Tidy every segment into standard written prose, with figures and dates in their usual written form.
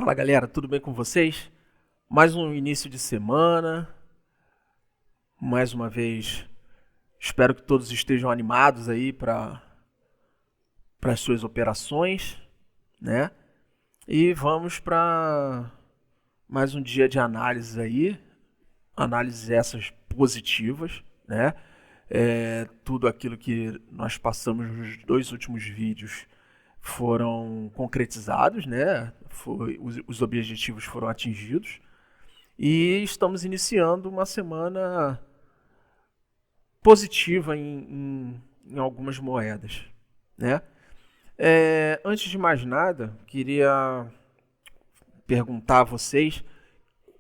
Fala galera, tudo bem com vocês? Mais um início de semana, mais uma vez espero que todos estejam animados aí para as suas operações, né? E vamos para mais um dia de análise aí, análises essas positivas, né? Tudo aquilo que nós passamos nos dois últimos vídeos foram concretizados, né? Os objetivos foram atingidos e estamos iniciando uma semana positiva em algumas moedas, né? Antes de mais nada, queria perguntar a vocês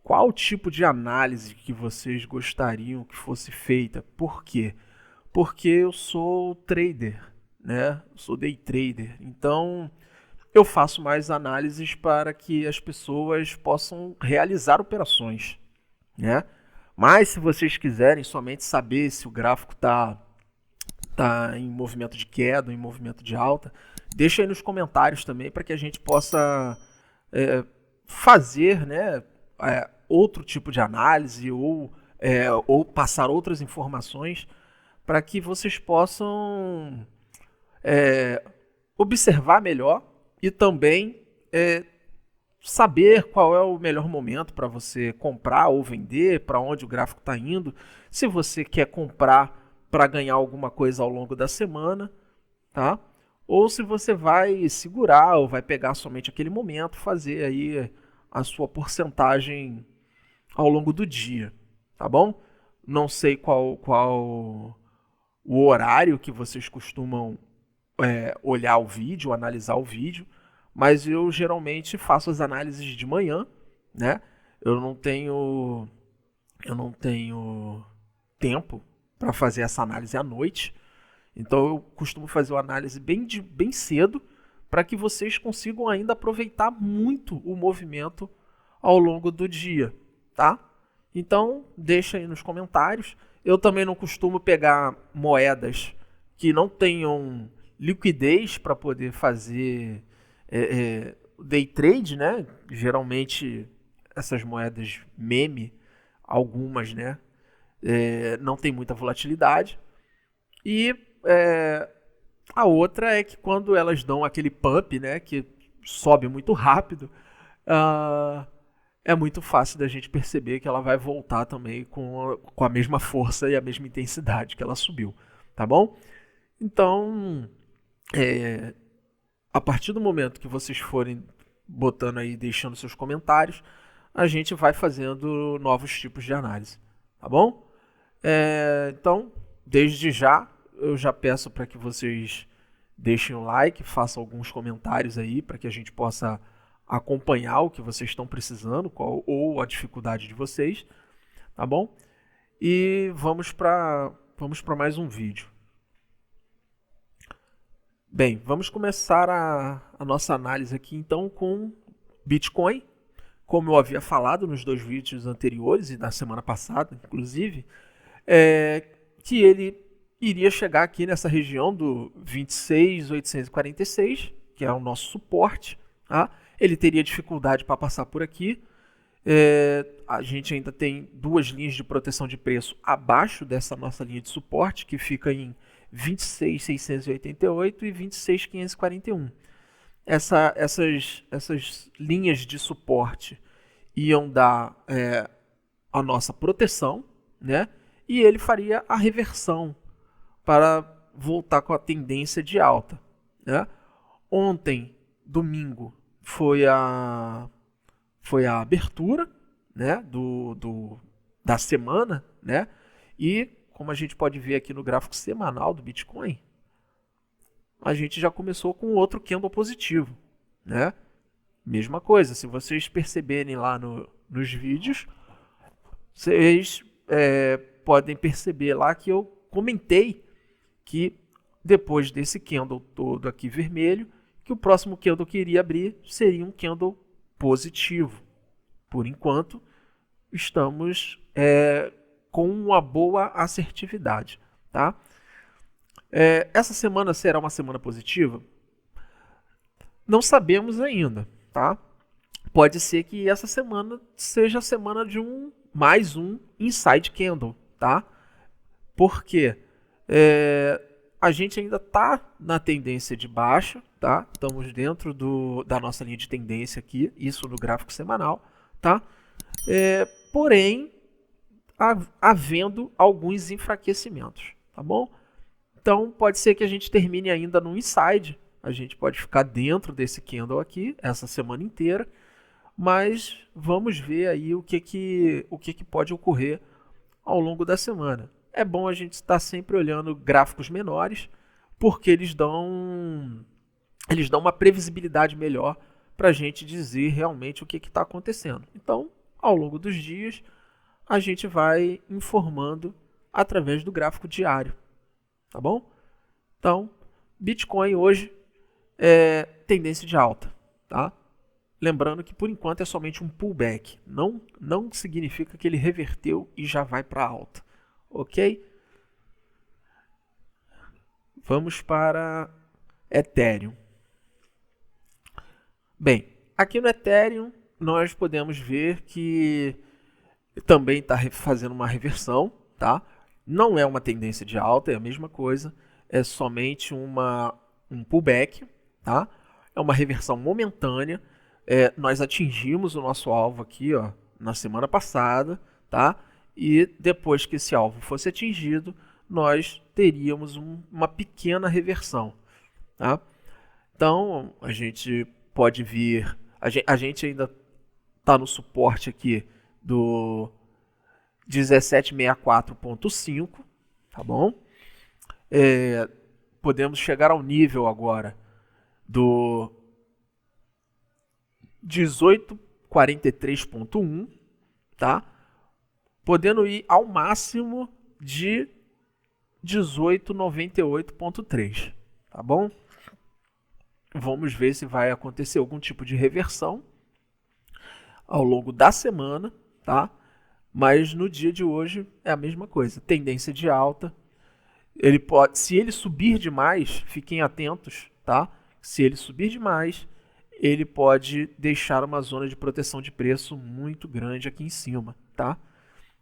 qual tipo de análise que vocês gostariam que fosse feita. Por quê? Porque eu sou trader, né? Eu sou day trader, então eu faço mais análises para que as pessoas possam realizar operações, né? Mas se vocês quiserem somente saber se o gráfico tá em movimento de queda, em movimento de alta, deixa aí nos comentários também para que a gente possa fazer, né, outro tipo de análise ou passar outras informações para que vocês possam observar melhor e também saber qual é o melhor momento para você comprar ou vender, para onde o gráfico está indo, se você quer comprar para ganhar alguma coisa ao longo da semana, tá? Ou se você vai segurar ou vai pegar somente aquele momento, fazer aí a sua porcentagem ao longo do dia, tá bom? Não sei qual o horário que vocês costumam olhar o vídeo, analisar o vídeo, mas eu geralmente faço as análises de manhã, né? Eu não tenho tempo para fazer essa análise à noite, então eu costumo fazer uma análise bem cedo para que vocês consigam ainda aproveitar muito o movimento ao longo do dia, tá? Então deixa aí nos comentários. Eu também não costumo pegar moedas que não tenham liquidez para poder fazer day trade, né? Geralmente essas moedas meme, algumas, né? Não tem muita volatilidade. E a outra é que quando elas dão aquele pump, né? Que sobe muito rápido, é muito fácil da gente perceber que ela vai voltar também com a mesma força e a mesma intensidade que ela subiu, tá bom? Então, a partir do momento que vocês forem botando aí, deixando seus comentários, a gente vai fazendo novos tipos de análise, tá bom? Então, desde já, eu já peço para que vocês deixem um like, façam alguns comentários aí, para que a gente possa acompanhar o que vocês estão precisando, ou a dificuldade de vocês, tá bom? E vamos para mais um vídeo. Bem, vamos começar a nossa análise aqui então com Bitcoin. Como eu havia falado nos dois vídeos anteriores e na semana passada, inclusive, que ele iria chegar aqui nessa região do 26.846, que é o nosso suporte, tá? Ele teria dificuldade para passar por aqui. A gente ainda tem duas linhas de proteção de preço abaixo dessa nossa linha de suporte, que fica em 26.688 e 26.541. Essas linhas de suporte iam dar a nossa proteção, né? E ele faria a reversão para voltar com a tendência de alta, né? Ontem, domingo, foi a abertura, né, da semana, né? E como a gente pode ver aqui no gráfico semanal do Bitcoin, a gente já começou com outro candle positivo, né? Mesma coisa, se vocês perceberem lá nos vídeos, vocês podem perceber lá que eu comentei que depois desse candle todo aqui vermelho, que o próximo candle que iria abrir seria um candle positivo. Por enquanto, estamos com uma boa assertividade, tá? Essa semana será uma semana positiva? Não sabemos ainda, tá? pode ser que essa semana seja a semana de mais um inside candle, tá? Por quê? A gente ainda está na tendência de baixa, tá? Estamos dentro da nossa linha de tendência aqui, isso no gráfico semanal, tá? Porém, havendo alguns enfraquecimentos, tá bom? Então, pode ser que a gente termine ainda no inside, a gente pode ficar dentro desse candle aqui, essa semana inteira, mas vamos ver aí o que pode ocorrer ao longo da semana. É bom a gente estar sempre olhando gráficos menores, porque eles dão uma previsibilidade melhor para a gente dizer realmente o que está acontecendo. Então, ao longo dos dias, a gente vai informando através do gráfico diário, tá bom? Então, Bitcoin hoje é tendência de alta, tá? Lembrando que por enquanto é somente um pullback, não significa que ele reverteu e já vai para alta, ok? Vamos para Ethereum. Bem, aqui no Ethereum nós podemos ver que também está fazendo uma reversão, tá? Não é uma tendência de alta, é a mesma coisa, é somente um pullback, tá? É uma reversão momentânea. Nós atingimos o nosso alvo aqui, ó, na semana passada, tá? E depois que esse alvo fosse atingido, nós teríamos uma pequena reversão, tá? Então, a gente pode vir... A gente ainda está no suporte aqui do 1764.5, tá bom? Podemos chegar ao nível agora do 1843.1, tá? Podendo ir ao máximo de 1898.3, tá bom? Vamos ver se vai acontecer algum tipo de reversão ao longo da semana, tá? Mas no dia de hoje é a mesma coisa, tendência de alta. Se ele subir demais, fiquem atentos, tá? Se ele subir demais, ele pode deixar uma zona de proteção de preço muito grande aqui em cima, tá?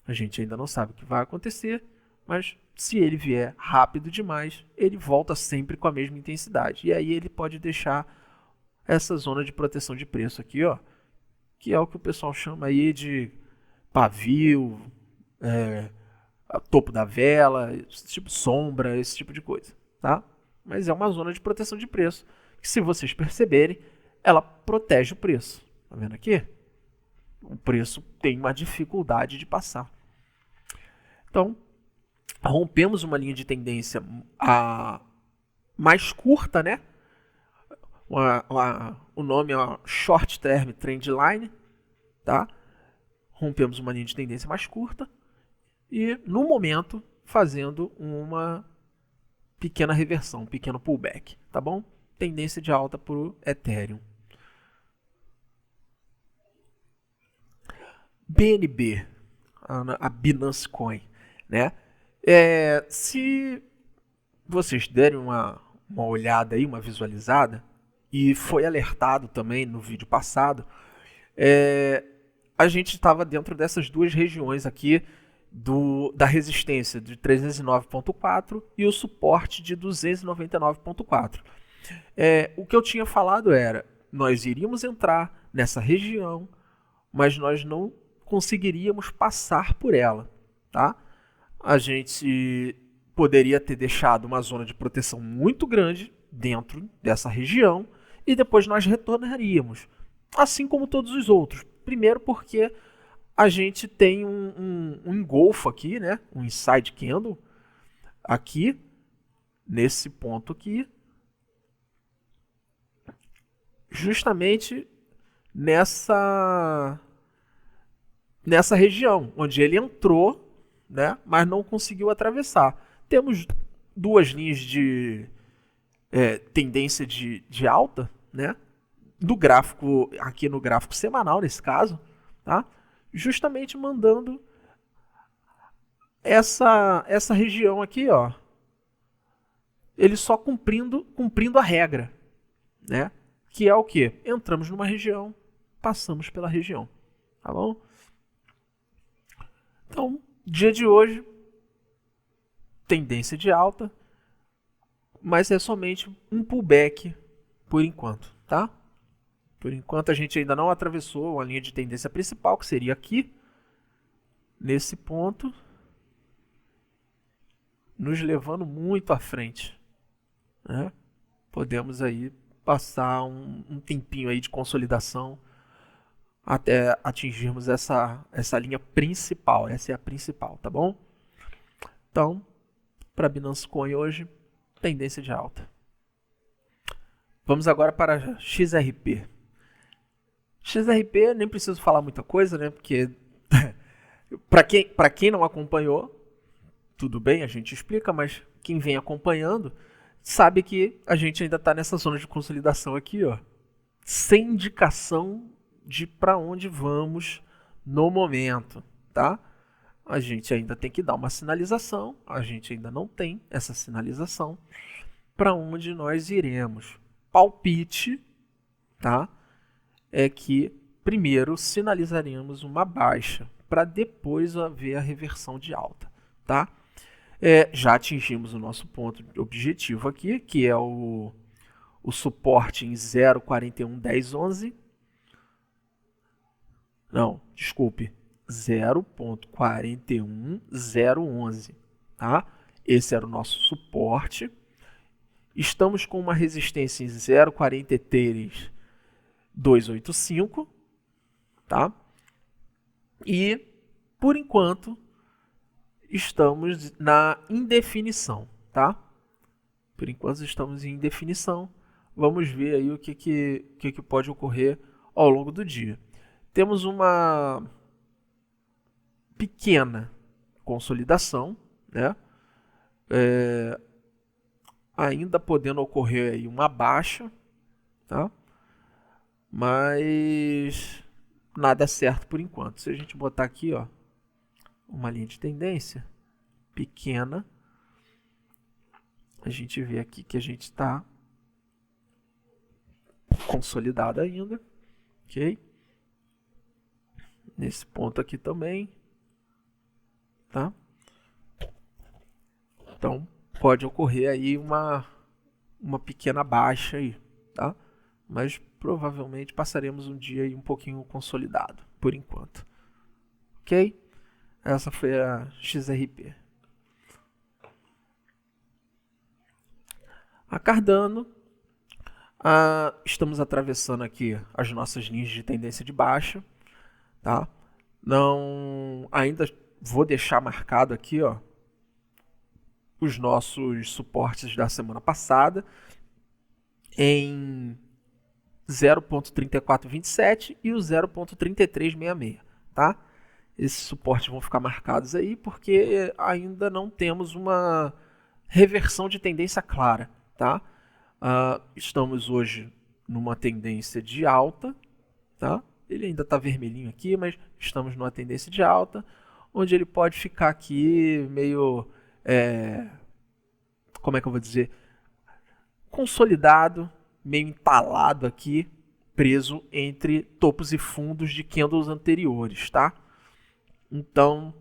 A gente ainda não sabe o que vai acontecer, mas se ele vier rápido demais, ele volta sempre com a mesma intensidade. E aí ele pode deixar essa zona de proteção de preço aqui, ó, que é o que o pessoal chama aí de pavio, topo da vela, esse tipo de sombra, esse tipo de coisa, tá? Mas é uma zona de proteção de preço, que se vocês perceberem, ela protege o preço. Tá vendo aqui? O preço tem uma dificuldade de passar. Então, rompemos uma linha de tendência mais curta, né? O nome é Short Term Trend Line, tá? Rompemos uma linha de tendência mais curta e, no momento, fazendo uma pequena reversão, um pequeno pullback, tá bom? Tendência de alta para o Ethereum. BNB, a Binance Coin, né? Se vocês derem uma olhada aí, uma visualizada, e foi alertado também no vídeo passado, a gente estava dentro dessas duas regiões aqui da resistência de 309.4 e o suporte de 299.4. O que eu tinha falado era, nós iríamos entrar nessa região, mas nós não conseguiríamos passar por ela, tá? A gente poderia ter deixado uma zona de proteção muito grande dentro dessa região e depois nós retornaríamos, assim como todos os outros. Primeiro porque a gente tem um engolfo aqui, né? Um inside candle aqui, nesse ponto aqui, justamente nessa região, onde ele entrou, né, mas não conseguiu atravessar. Temos duas linhas de tendência de alta, né, do gráfico, aqui no gráfico semanal, nesse caso, tá, justamente mandando essa região aqui, ó, ele só cumprindo a regra, né, que é o que? Entramos numa região, passamos pela região, tá bom? Então, dia de hoje, tendência de alta, mas é somente um pullback por enquanto, tá? Por enquanto a gente ainda não atravessou a linha de tendência principal, que seria aqui, nesse ponto, nos levando muito à frente, né? Podemos aí passar um tempinho aí de consolidação até atingirmos essa linha principal. Essa é a principal, tá bom? Então, para Binance Coin hoje, tendência de alta. Vamos agora para XRP. XRP, nem preciso falar muita coisa, né? Porque para quem não acompanhou, tudo bem, a gente explica, mas quem vem acompanhando sabe que a gente ainda está nessa zona de consolidação aqui, ó, sem indicação de para onde vamos no momento, tá? A gente ainda tem que dar uma sinalização, a gente ainda não tem essa sinalização para onde nós iremos. Palpite, tá? É que primeiro sinalizaremos uma baixa para depois haver a reversão de alta, tá? Já atingimos o nosso ponto objetivo aqui, que é o suporte em 0,411011. Não, desculpe, 0,41011, tá? Esse era o nosso suporte. Estamos com uma resistência em 0,43285, tá? E, por enquanto, estamos na indefinição, tá? Por enquanto estamos em indefinição. Vamos ver aí o que pode ocorrer ao longo do dia. Temos uma pequena consolidação, né? Ainda podendo ocorrer aí uma baixa, tá? Mas nada certo por enquanto. Se a gente botar aqui, ó, uma linha de tendência pequena, a gente vê aqui que a gente está consolidado ainda, ok? Nesse ponto aqui também, tá? Então pode ocorrer aí uma pequena baixa aí, tá? Mas provavelmente passaremos um dia aí um pouquinho consolidado por enquanto, ok? Essa foi a XRP. A Cardano, estamos atravessando aqui as nossas linhas de tendência de baixa, tá? Não, ainda vou deixar marcado aqui, ó, os nossos suportes da semana passada em 0.3427 e o 0.3366, tá? Esses suportes vão ficar marcados aí porque ainda não temos uma reversão de tendência clara, tá? Estamos hoje numa tendência de alta, tá? Ele ainda está vermelhinho aqui, mas estamos numa tendência de alta, onde ele pode ficar aqui meio, como é que eu vou dizer, consolidado, meio entalado aqui, preso entre topos e fundos de candles anteriores, tá? Então,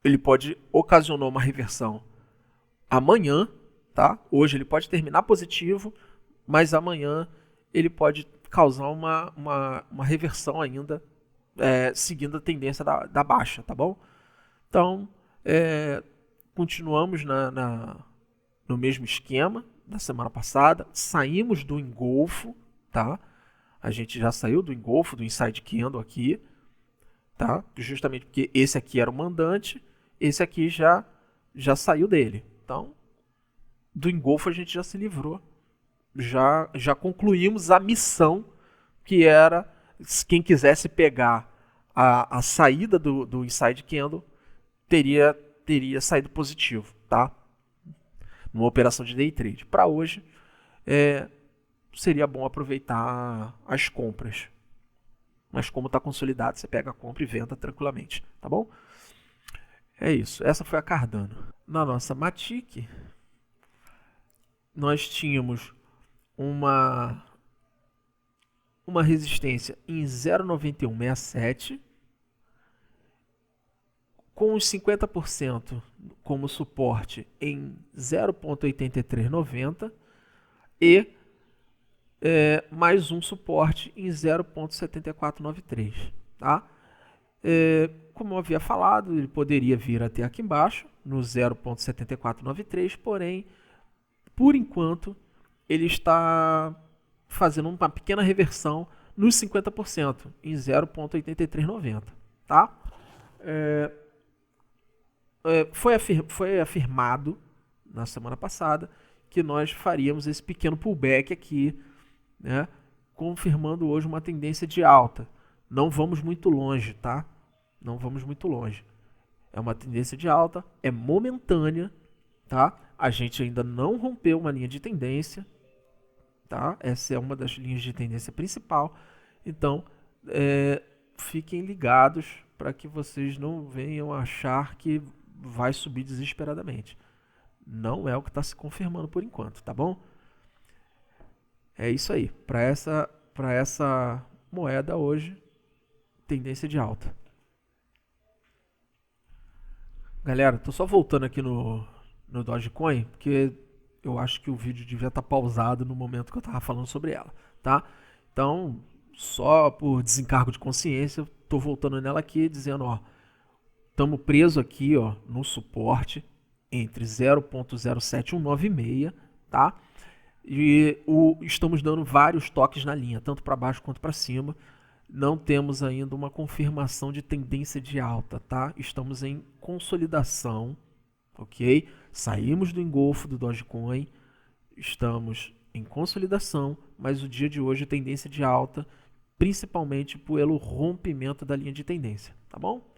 ele pode ocasionar uma reversão amanhã, tá? Hoje ele pode terminar positivo, mas amanhã ele pode causar uma reversão ainda, seguindo a tendência da baixa, tá bom? Então, continuamos no mesmo esquema da semana passada, saímos do engolfo, tá? A gente já saiu do engolfo, do inside candle aqui, tá? Justamente porque esse aqui era o mandante, esse aqui já saiu dele. Então, do engolfo a gente já se livrou, já concluímos a missão, que era, quem quisesse pegar a saída do inside candle, teria saído positivo, tá? Numa operação de day trade. Para hoje, seria bom aproveitar as compras. Mas como está consolidado, você pega a compra e venda tranquilamente, tá bom? É isso, essa foi a Cardano. Na nossa Matic, nós tínhamos uma uma resistência em 0,9167, com os 50% como suporte em 0,8390 e mais um suporte em 0,7493, tá? Como eu havia falado, ele poderia vir até aqui embaixo, no 0,7493, porém, por enquanto, ele está fazendo uma pequena reversão nos 50%, em 0,8390, tá? Foi afirmado na semana passada que nós faríamos esse pequeno pullback aqui, né, confirmando hoje uma tendência de alta. Não vamos muito longe, tá? Não vamos muito longe. É uma tendência de alta, é momentânea, tá? A gente ainda não rompeu uma linha de tendência, tá? Essa é uma das linhas de tendência principal. Então, fiquem ligados para que vocês não venham achar que vai subir desesperadamente. Não é o que está se confirmando por enquanto, tá bom? É isso aí. Para essa moeda hoje, tendência de alta. Galera, tô só voltando aqui no Dogecoin, porque eu acho que o vídeo devia estar pausado no momento que eu estava falando sobre ela, tá? Então, só por desencargo de consciência, tô voltando nela aqui dizendo, ó, estamos presos aqui, ó, no suporte entre 0.07196, tá? E estamos dando vários toques na linha, tanto para baixo quanto para cima. Não temos ainda uma confirmação de tendência de alta, tá? Estamos em consolidação, ok? Saímos do engolfo do Dogecoin, estamos em consolidação, mas o dia de hoje é tendência de alta, principalmente pelo rompimento da linha de tendência, tá bom?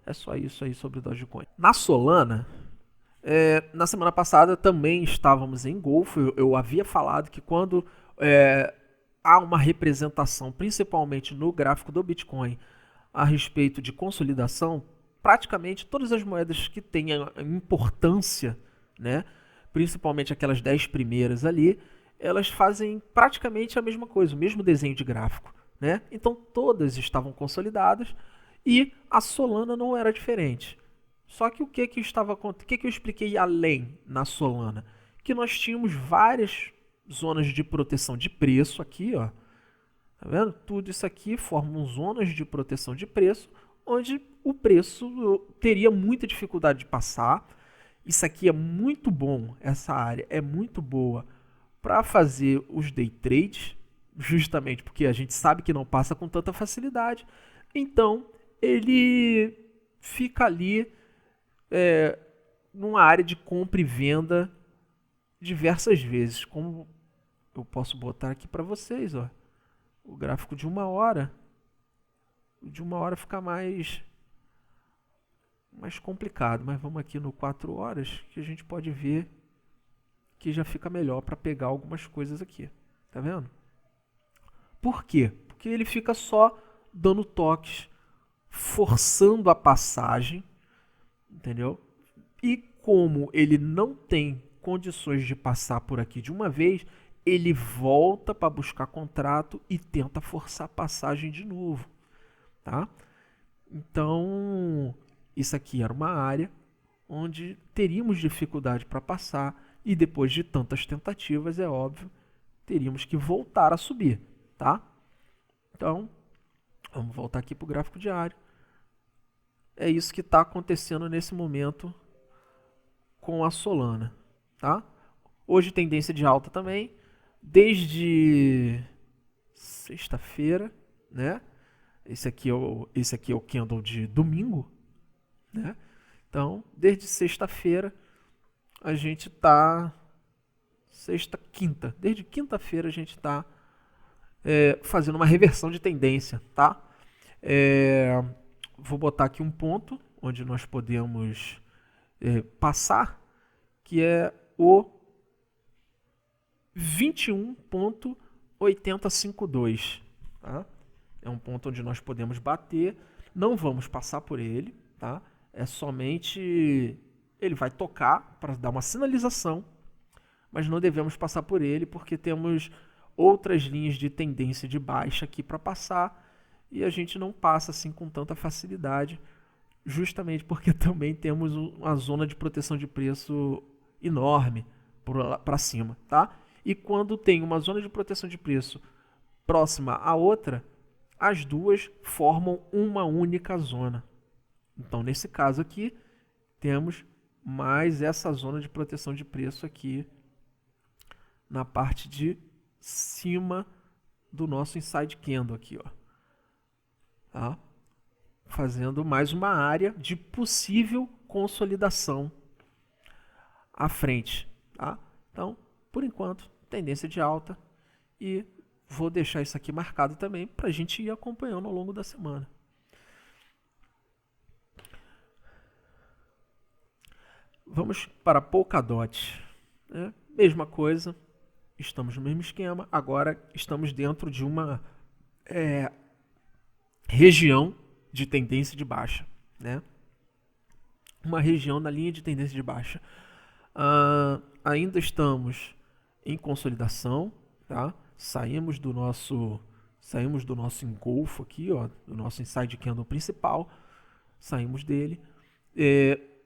É só isso aí sobre o Dogecoin. Na Solana, na semana passada também estávamos em engolfo. Eu havia falado que quando há uma representação, principalmente no gráfico do Bitcoin, a respeito de consolidação, praticamente todas as moedas que têm importância, né, principalmente aquelas 10 primeiras ali, elas fazem praticamente a mesma coisa, o mesmo desenho de gráfico, né? Então todas estavam consolidadas e a Solana não era diferente. Só que o que eu expliquei além na Solana? Que nós tínhamos várias zonas de proteção de preço aqui, ó. Tá vendo? Tudo isso aqui formam zonas de proteção de preço, onde o preço teria muita dificuldade de passar. Isso aqui é muito bom, essa área é muito boa para fazer os day trades, justamente porque a gente sabe que não passa com tanta facilidade. Então, ele fica ali numa área de compra e venda diversas vezes, como eu posso botar aqui para vocês, ó, o gráfico de uma hora. O de uma hora fica mais complicado, mas vamos aqui no 4 horas que a gente pode ver que já fica melhor para pegar algumas coisas aqui, tá vendo? Por quê? Porque ele fica só dando toques, forçando a passagem, entendeu? E como ele não tem condições de passar por aqui de uma vez, ele volta para buscar contrato e tenta forçar a passagem de novo, tá? Então, isso aqui era uma área onde teríamos dificuldade para passar e depois de tantas tentativas, é óbvio, teríamos que voltar a subir, tá? Então, vamos voltar aqui para o gráfico diário. É isso que está acontecendo nesse momento com a Solana, tá? Hoje tendência de alta também, desde sexta-feira, né? Esse aqui é o candle de domingo, né? Então, desde sexta-feira a gente tá desde quinta-feira a gente tá fazendo uma reversão de tendência, tá? Vou botar aqui um ponto onde nós podemos passar, que é o 21.8052, tá? É um ponto onde nós podemos bater, não vamos passar por ele, tá? É somente ele vai tocar para dar uma sinalização, mas não devemos passar por ele porque temos outras linhas de tendência de baixa aqui para passar, e a gente não passa assim com tanta facilidade, justamente porque também temos uma zona de proteção de preço enorme para cima, tá? E quando tem uma zona de proteção de preço próxima à outra, as duas formam uma única zona. Então, nesse caso aqui, temos mais essa zona de proteção de preço aqui na parte de cima do nosso inside candle aqui, ó. Tá? Fazendo mais uma área de possível consolidação à frente, tá? Então, por enquanto, tendência de alta, e vou deixar isso aqui marcado também para a gente ir acompanhando ao longo da semana. Vamos para Polkadot. Mesma coisa, estamos no mesmo esquema, agora estamos dentro de uma região de tendência de baixa, né? Uma região na linha de tendência de baixa. Ainda estamos em consolidação, tá? Saímos do nosso engolfo aqui, ó, do nosso inside candle principal, saímos dele.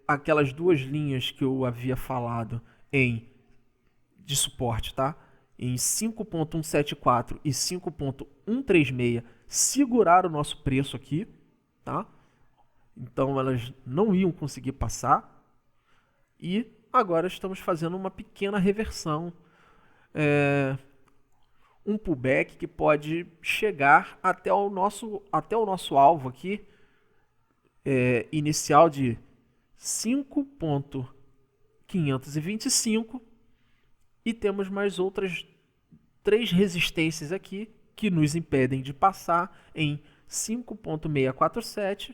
Aquelas duas linhas que eu havia falado de suporte, tá? Em 5.174 e 5.136 seguraram o nosso preço aqui, tá? Então elas não iam conseguir passar, e agora estamos fazendo uma pequena reversão, um pullback que pode chegar até o nosso alvo aqui, inicial de 5.525, e temos mais outras 3 resistências aqui que nos impedem de passar em 5.647,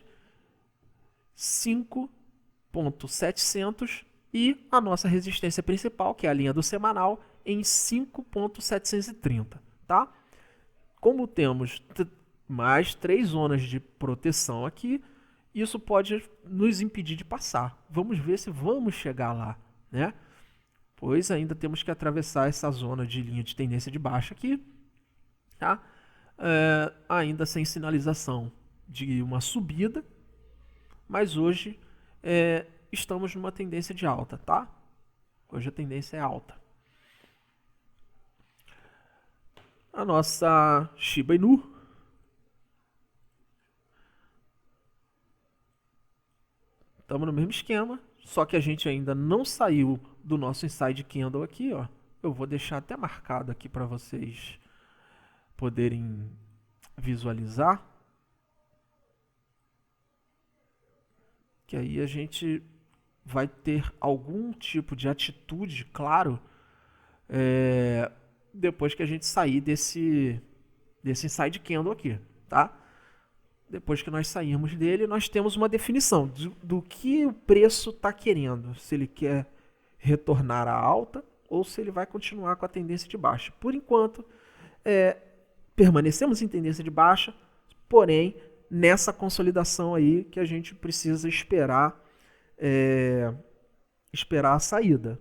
5.700 e a nossa resistência principal, que é a linha do semanal, em 5.730, tá? Como temos mais 3 zonas de proteção aqui, isso pode nos impedir de passar. Vamos ver se vamos chegar lá, né? Pois ainda temos que atravessar essa zona de linha de tendência de baixa aqui, tá? Ainda sem sinalização de uma subida, mas hoje estamos numa tendência de alta, tá? Hoje a tendência é alta. A nossa Shiba Inu, estamos no mesmo esquema, só que a gente ainda não saiu do nosso inside candle aqui, ó. Eu vou deixar até marcado aqui para vocês poderem visualizar, que aí a gente vai ter algum tipo de atitude, claro, depois que a gente sair desse inside candle aqui, tá? Depois que nós sairmos dele, nós temos uma definição do que o preço está querendo. Se ele quer retornar à alta ou se ele vai continuar com a tendência de baixa. Por enquanto, permanecemos em tendência de baixa, porém, nessa consolidação aí que a gente precisa esperar a saída.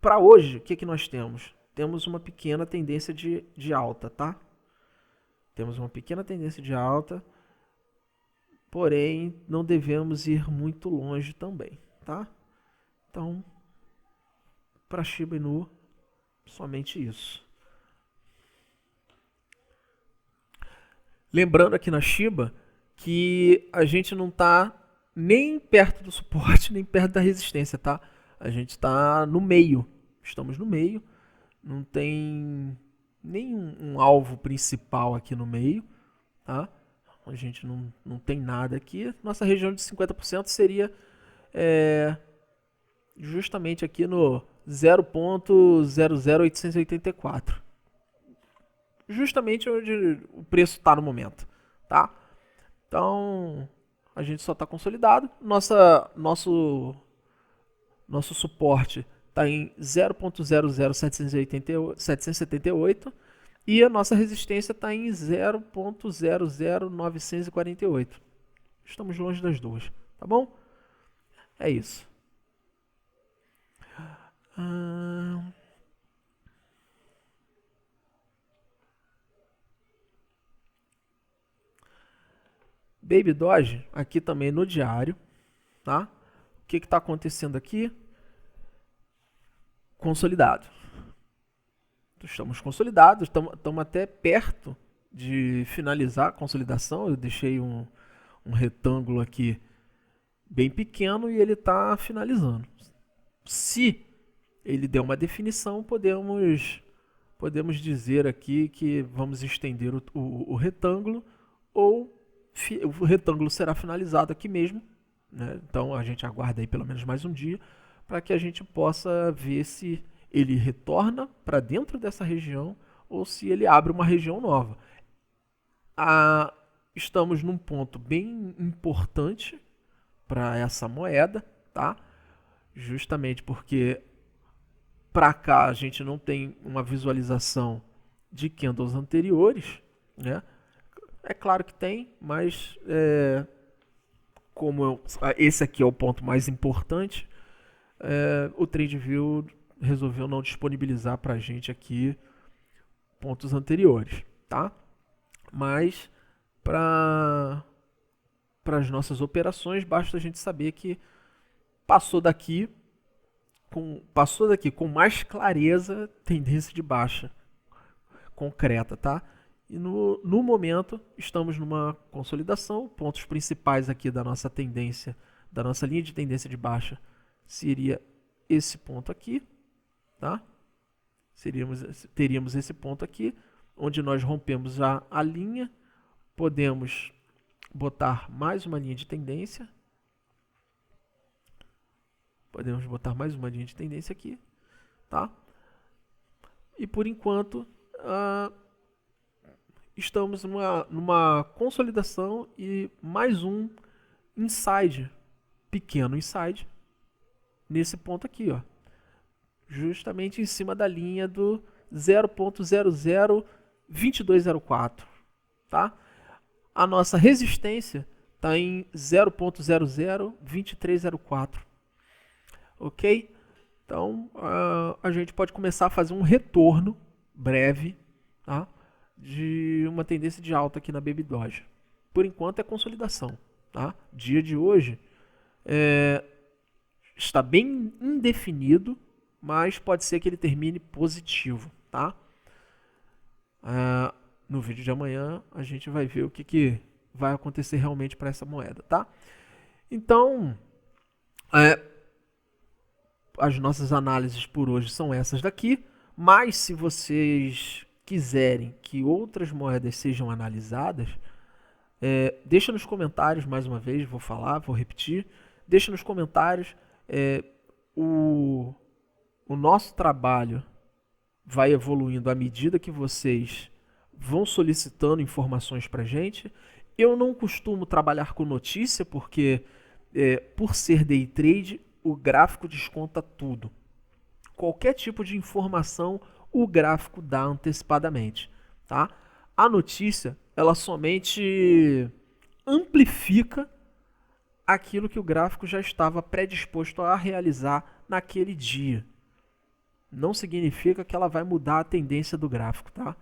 Para hoje, o que nós temos? Temos uma pequena tendência de alta, tá? Temos uma pequena tendência de alta, porém não devemos ir muito longe também, tá? Então, para Shiba Inu, somente isso. Lembrando aqui na Shiba que a gente não está nem perto do suporte, nem perto da resistência, tá? A gente está no meio, estamos no meio, não tem nenhum alvo principal aqui no meio, tá? A gente não tem nada aqui. Nossa região de 50% seria justamente aqui no 0.00884. Justamente onde o preço está no momento, tá? Então, a gente só está consolidado. Nosso suporte está em 0.00778 e a nossa resistência está em 0.00948. Estamos longe das duas, tá bom? É isso. Baby Doge, aqui também no diário, tá? O que está acontecendo aqui? Consolidado. Estamos consolidados, estamos até perto de finalizar a consolidação. Eu deixei um retângulo aqui bem pequeno e ele está finalizando. Se ele der uma definição, podemos dizer aqui que vamos estender o retângulo, ou o retângulo será finalizado aqui mesmo, né? Então a gente aguarda aí pelo menos mais um dia para que a gente possa ver se ele retorna para dentro dessa região ou se ele abre uma região nova. Estamos num ponto bem importante para essa moeda, tá? Justamente porque para cá a gente não tem uma visualização de candles anteriores, né? É claro que tem, mas esse aqui é o ponto mais importante, o TradingView resolveu não disponibilizar para a gente aqui pontos anteriores, tá? Mas para as nossas operações basta a gente saber que passou daqui com mais clareza, tendência de baixa concreta, tá? E no momento estamos numa consolidação. Pontos principais aqui da nossa tendência, da nossa linha de tendência de baixa, seria esse ponto aqui, tá? Teríamos esse ponto aqui, onde nós rompemos já a linha. Podemos botar mais uma linha de tendência. Podemos botar mais uma linha de tendência aqui, tá? E por enquanto estamos numa consolidação e mais um inside, pequeno inside, nesse ponto aqui, ó, justamente em cima da linha do 0.002204, tá? A nossa resistência está em 0.002304. Ok? Então, a gente pode começar a fazer um retorno breve, tá? De uma tendência de alta aqui na Baby Doge. Por enquanto é consolidação, tá? Dia de hoje está bem indefinido, mas pode ser que ele termine positivo, tá? No vídeo de amanhã a gente vai ver o que vai acontecer realmente para essa moeda, tá? Então, as nossas análises por hoje são essas daqui, mas se vocês quiserem que outras moedas sejam analisadas, deixa nos comentários, mais uma vez, vou repetir, deixa nos comentários. O nosso trabalho vai evoluindo à medida que vocês vão solicitando informações para a gente. Eu não costumo trabalhar com notícia, porque por ser day trade, o gráfico desconta tudo. Qualquer tipo de informação, o gráfico dá antecipadamente, tá? A notícia, ela somente amplifica aquilo que o gráfico já estava predisposto a realizar naquele dia. Não significa que ela vai mudar a tendência do gráfico, tá?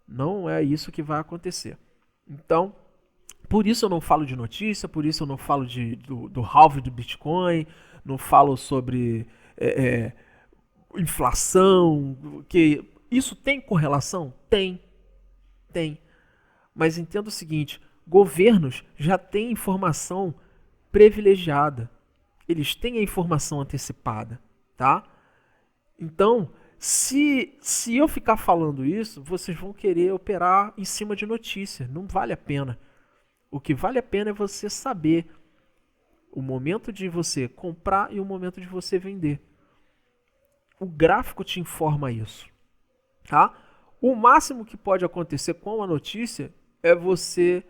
Não é isso que vai acontecer. Então, por isso eu não falo de notícia, por isso eu não falo do halving do Bitcoin, não falo sobre inflação, que isso tem correlação? Tem. Mas entenda o seguinte, governos já têm informação privilegiada. Eles têm a informação antecipada, tá? Então, se eu ficar falando isso, vocês vão querer operar em cima de notícia. Não vale a pena. O que vale a pena é você saber o momento de você comprar e o momento de você vender. O gráfico te informa isso, tá? O máximo que pode acontecer com a notícia é você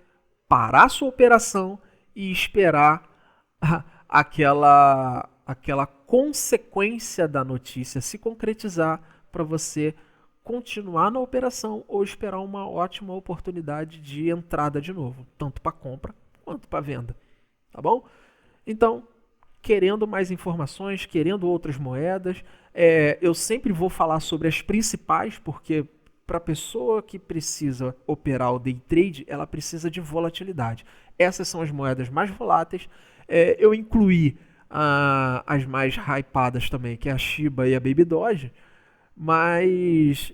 parar sua operação e esperar aquela consequência da notícia se concretizar para você continuar na operação ou esperar uma ótima oportunidade de entrada de novo, tanto para compra quanto para venda, tá bom? Então, querendo mais informações, querendo outras moedas, eu sempre vou falar sobre as principais, porque para a pessoa que precisa operar o day trade, ela precisa de volatilidade. Essas são as moedas mais voláteis. Eu incluí as mais hypadas também, que é a Shiba e a Baby Doge, mas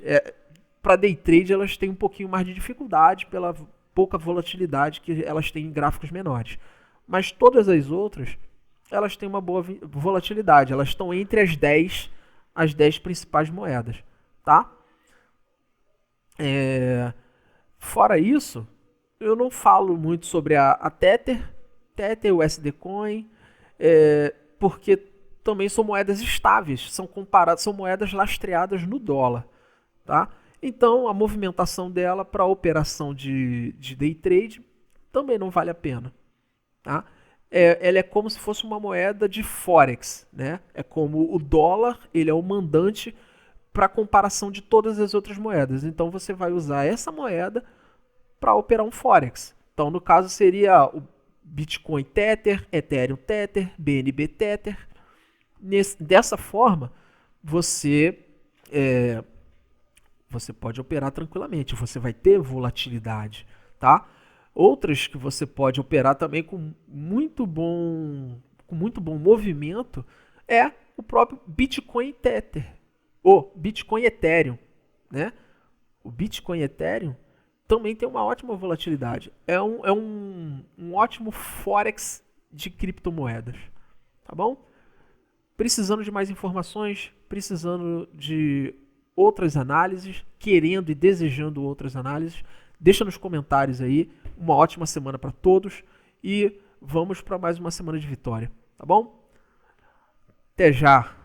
para day trade elas têm um pouquinho mais de dificuldade pela pouca volatilidade que elas têm em gráficos menores. Mas todas as outras, elas têm uma boa volatilidade. Elas estão entre as 10 principais moedas, tá? Fora isso, eu não falo muito sobre a Tether, o USD Coin, porque também são moedas estáveis, são moedas lastreadas no dólar, tá? Então, a movimentação dela para operação de day trade também não vale a pena, tá? Ela é como se fosse uma moeda de Forex, né? É como o dólar, ele é o mandante para comparação de todas as outras moedas. Então, você vai usar essa moeda para operar um Forex. Então, no caso, seria o Bitcoin Tether, Ethereum Tether, BNB Tether. Dessa forma, você pode operar tranquilamente, você vai ter volatilidade, tá? Outras que você pode operar também com muito bom movimento é o próprio Bitcoin Tether, o Bitcoin Ethereum, né? O Bitcoin Ethereum também tem uma ótima volatilidade. É um ótimo forex de criptomoedas, tá bom? Precisando de mais informações, precisando de outras análises, querendo e desejando outras análises, deixa nos comentários aí. Uma ótima semana para todos e vamos para mais uma semana de vitória, tá bom? Até já!